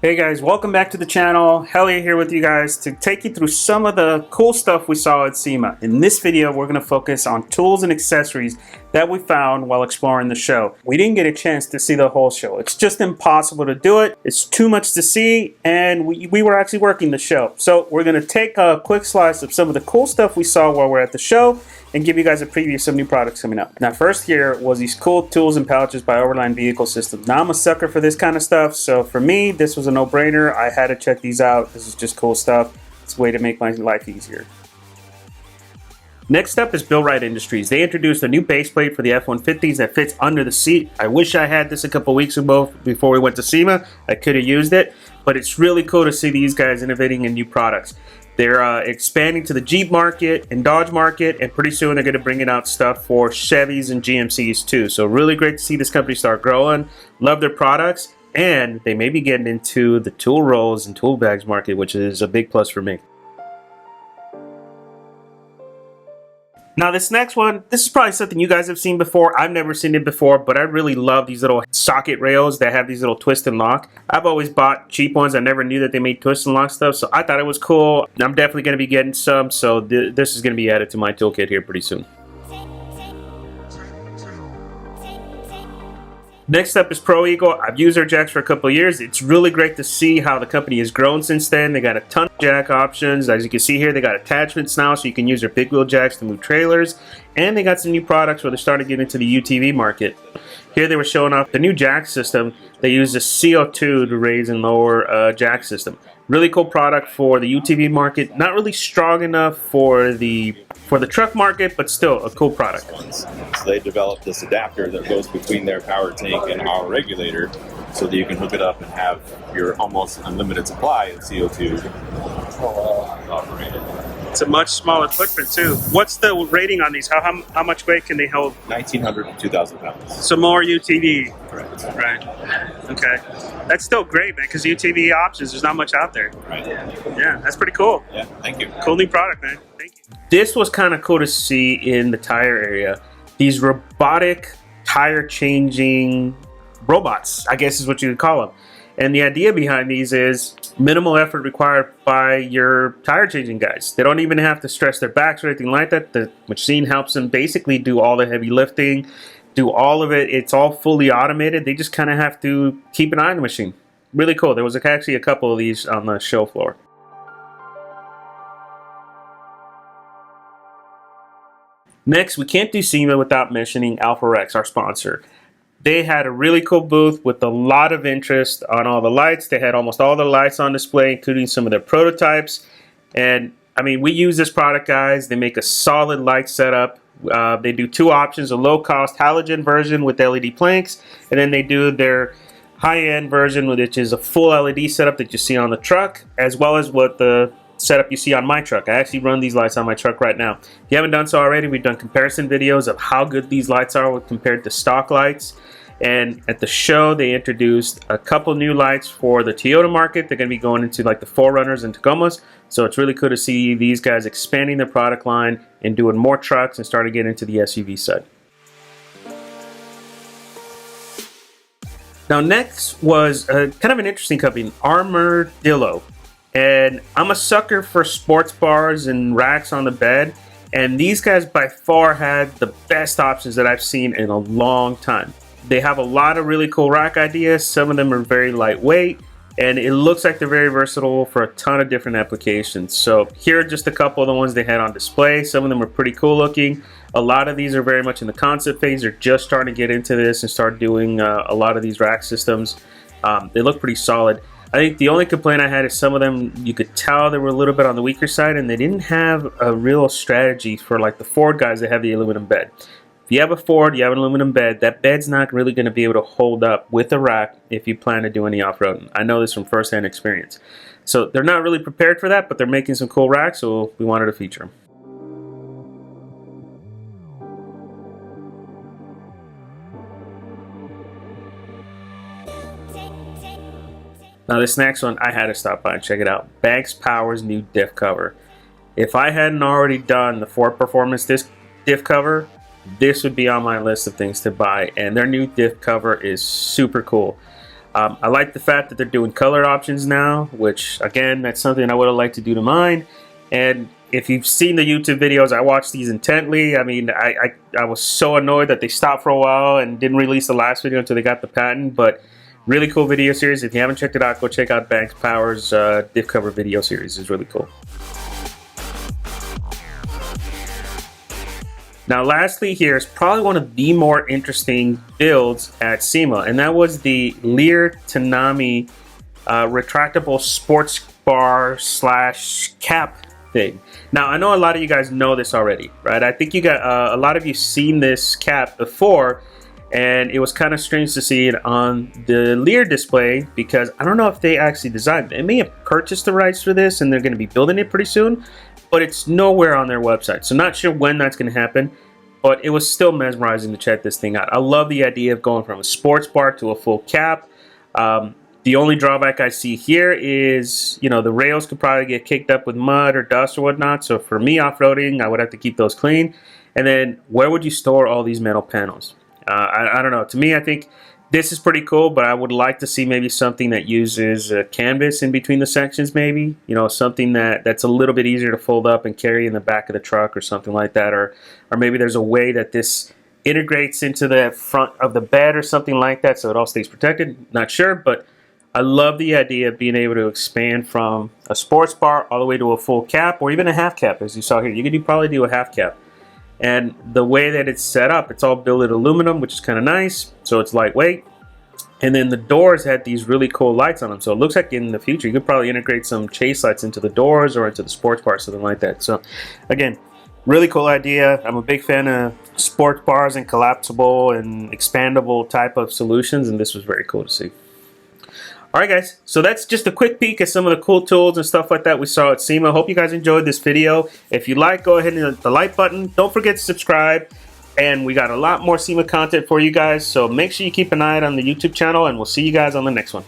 Hey guys, welcome back to the channel. Helly here with you guys to take you through some of the cool stuff we saw at SEMA. In this video, we're going to focus on tools and accessories that we found while exploring the show. We didn't get a chance to see the whole show. It's just impossible to do it. It's too much to see, and we were actually working the show. So we're going to take a quick slice of some of the cool stuff we saw while we're at the show and give you guys a preview of some new products coming up. Now, first here was these cool tools and pouches by Overland Vehicle Systems. Now, I'm a sucker for this kind of stuff, so for me, this was a no-brainer. I had to check these out. This is just cool stuff. It's a way to make my life easier. Next up is Wright Industries. They introduced a new base plate for the F-150s that fits under the seat. I wish I had this a couple weeks ago before we went to SEMA. I could have used it, but it's really cool to see these guys innovating in new products. They're expanding to the Jeep market and Dodge market, and pretty soon they're going to bring out stuff for Chevys and GMCs too. So really great to see this company start growing. Love their products, and they may be getting into the tool rolls and tool bags market, which is a big plus for me. Now this next one, this is probably something you guys have seen before. I've never seen it before, but I really love these little socket rails that have these little twist and lock. I've always bought cheap ones. I never knew that they made twist and lock stuff, so I thought it was cool. I'm definitely going to be getting some, so this is going to be added to my toolkit here pretty soon. Next up is Pro Eagle. I've used their jacks for a couple of years. It's really great to see how the company has grown since then. They got a ton of jack options. As you can see here, they got attachments now, so you can use their big wheel jacks to move trailers. And they got some new products where they're starting to get into the UTV market. Here they were showing off the new jack system. They use the CO2 to raise and lower jack system. Really cool product for the UTV market. Not really strong enough for the truck market, but still a cool product. So they developed this adapter that goes between their power tank and our regulator, so that you can hook it up and have your almost unlimited supply of CO2 operated. It's a much smaller footprint too. What's the rating on these? How much weight can they hold? 1,900 to 2,000 pounds. So more UTV. Correct. Right. Okay. That's still great, man, because UTV options, there's not much out there. Right. Yeah, that's pretty cool. Yeah, thank you. Cool new product, man. Thank you. This was kind of cool to see in the tire area. These robotic tire changing robots, I guess is what you would call them. And the idea behind these is minimal effort required by your tire changing guys. They don't even have to stretch their backs or anything like that. The machine helps them basically do all the heavy lifting, do all of it. It's all fully automated. They just kind of have to keep an eye on the machine. Really cool. There was actually a couple of these on the show floor. Next, we can't do SEMA without mentioning Alpha Rex, our sponsor. They had a really cool booth with a lot of interest on all the lights. They had almost all the lights on display, including some of their prototypes. And I mean, we use this product, guys. They make a solid light setup. They do two options, a low-cost halogen version with LED planks, and then they do their high-end version, which is a full LED setup that you see on the truck, as well as what the setup you see on my truck. I actually run these lights on my truck right now. If you haven't done so already, we've done comparison videos of how good these lights are compared to stock lights. And at the show, they introduced a couple new lights for the Toyota market. They're going to be going into like the 4Runners and Tacomas. So it's really cool to see these guys expanding their product line and doing more trucks and starting to get into the SUV side. Now next was kind of an interesting company, Armadillo. And I'm a sucker for sports bars and racks on the bed. And these guys by far had the best options that I've seen in a long time. They have a lot of really cool rack ideas. Some of them are very lightweight, and it looks like they're very versatile for a ton of different applications. So here are just a couple of the ones they had on display. Some of them are pretty cool looking. A lot of these are very much in the concept phase. They're just starting to get into this and start doing a lot of these rack systems. They look pretty solid. I think the only complaint I had is some of them, you could tell they were a little bit on the weaker side, and they didn't have a real strategy for like the Ford guys that have the aluminum bed. If you have a Ford, you have an aluminum bed, that bed's not really going to be able to hold up with a rack if you plan to do any off-roading. I know this from first-hand experience. So they're not really prepared for that, but they're making some cool racks, so we wanted to feature them. Now this next one, I had to stop by and check it out. Banks Power's new Diff cover. If I hadn't already done the Ford Performance diff cover, this would be on my list of things to buy. And their new diff cover is super cool. I like the fact that they're doing color options now, which again, that's something I would have liked to do to mine. And if you've seen the YouTube videos, I watched these intently. I mean, I was so annoyed that they stopped for a while and didn't release the last video until they got the patent. But really cool video series. If you haven't checked it out, go check out Banks Power's diff cover video series. It's really cool. Now lastly here is probably one of the more interesting builds at SEMA, and that was the Leers Tanami retractable sports bar / cap thing. Now I know a lot of you guys know this already, right? I think you got a lot of you seen this cap before, and it was kind of strange to see it on the Leers display because I don't know if they actually designed it. They may have purchased the rights for this and they're going to be building it pretty soon, but it's nowhere on their website. So not sure when that's going to happen, but it was still mesmerizing to check this thing out. I love the idea of going from a sports bar to a full cap. The only drawback I see here is, you know, the rails could probably get kicked up with mud or dust or whatnot. So for me off-roading, I would have to keep those clean. And then where would you store all these metal panels? I don't know. To me, I think this is pretty cool, but I would like to see maybe something that uses canvas in between the sections, maybe. You know, something that's a little bit easier to fold up and carry in the back of the truck or something like that. Or maybe there's a way that this integrates into the front of the bed or something like that so it all stays protected. Not sure, but I love the idea of being able to expand from a sports bar all the way to a full cap or even a half cap, as you saw here. You could probably do a half cap. And the way that it's set up, it's all billet aluminum, which is kind of nice. So it's lightweight. And then the doors had these really cool lights on them. So it looks like in the future, you could probably integrate some chase lights into the doors or into the sports bar, something like that. So again, really cool idea. I'm a big fan of sports bars and collapsible and expandable type of solutions. And this was very cool to see. All right, guys, so that's just a quick peek at some of the cool tools and stuff like that we saw at SEMA. Hope you guys enjoyed this video. If you like, go ahead and hit the like button. Don't forget to subscribe. And we got a lot more SEMA content for you guys, so make sure you keep an eye out on the YouTube channel, and we'll see you guys on the next one.